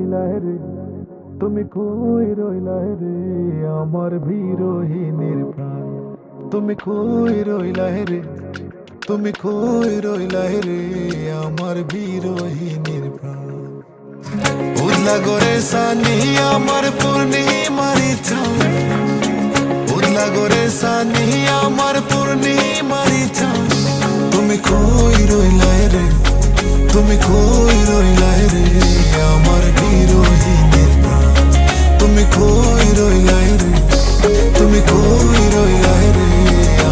রইলা রে, তুমি কই রইলা রে আমার বিরোহিনীর প্রাণ। তুমি কই রইলা রে, তুমি কই রইলা রে আমার বিরোহিনীর প্রাণ। উদলা গোরে সানি আমার পূর্ণিমারি চাঁদ, উদলা গোরে সানি আমার পূর্ণিমারি চাঁদ। তুমি কই রইলা রে, তুমি কই রইলা রে আমার বিরোহিনীর প্রাণ। তুমি কই রইলা রে, তুমি কই রইলা রে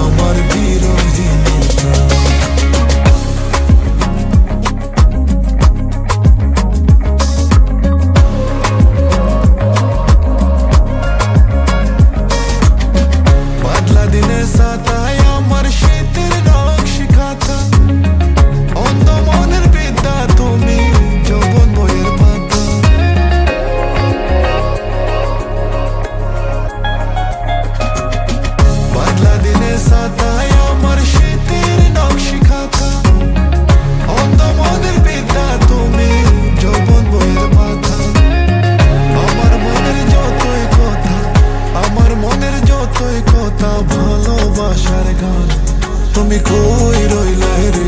আমার বিরোহিনীর প্রাণ। বাদলা দিনের সাতায় আমার শীতের নকশি খাতা, অন্ধ মনের বিদ্যা তুমি যৌবন বইয়ের পাতা। বাদলা দিনের সাতায় আমার শীতের নকশি খাতা, অন্ধ মনের বিদ্যা তুমি যৌবন বইয়ের পাতা। আমার মনের যতই কথা, আমার মনের যতই কথা ভালোবাসার গান। তুমি কই রইলা রে,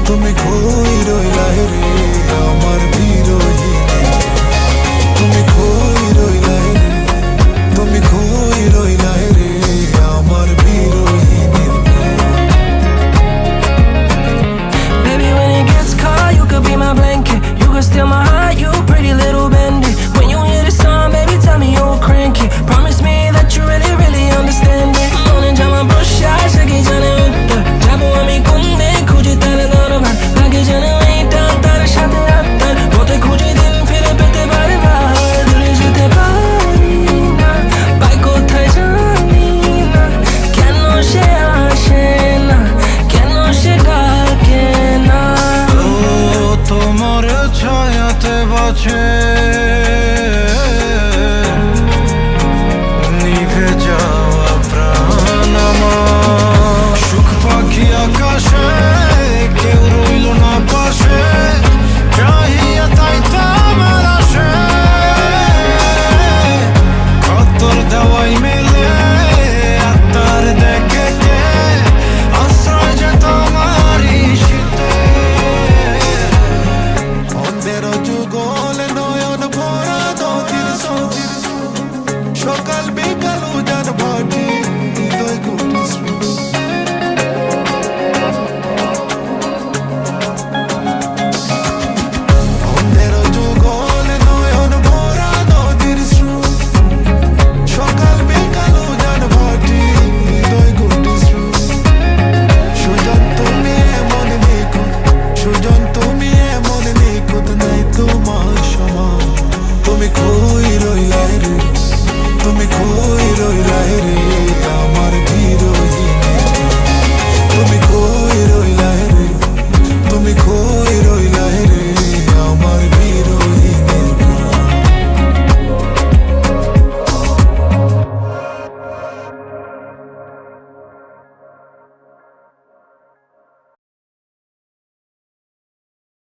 তুমি কই রইলা রে আমার বিরোহিনী। তুমি কই রইলা রে, তুমি কই রইলা রে আমার বিরোহিনী। Baby, when it gets cold, you could be my blanket. You could steal my heart, you pretty little bandit. When you hear the song, baby, tell me you'll crank it. Promise me that you really, really understand it. Morning, jam my brush, I shake it, jane utta. Jabo ami kunde, khuji tare dorobar. Lage jane wai tan tar shate attar. Bote khuji din fire pete bare bar. Dure jete pari na, bai kothay jani na. Keno she ashe na, keno she ডাকে না। ও তোমার ছায়াতে বাঁচে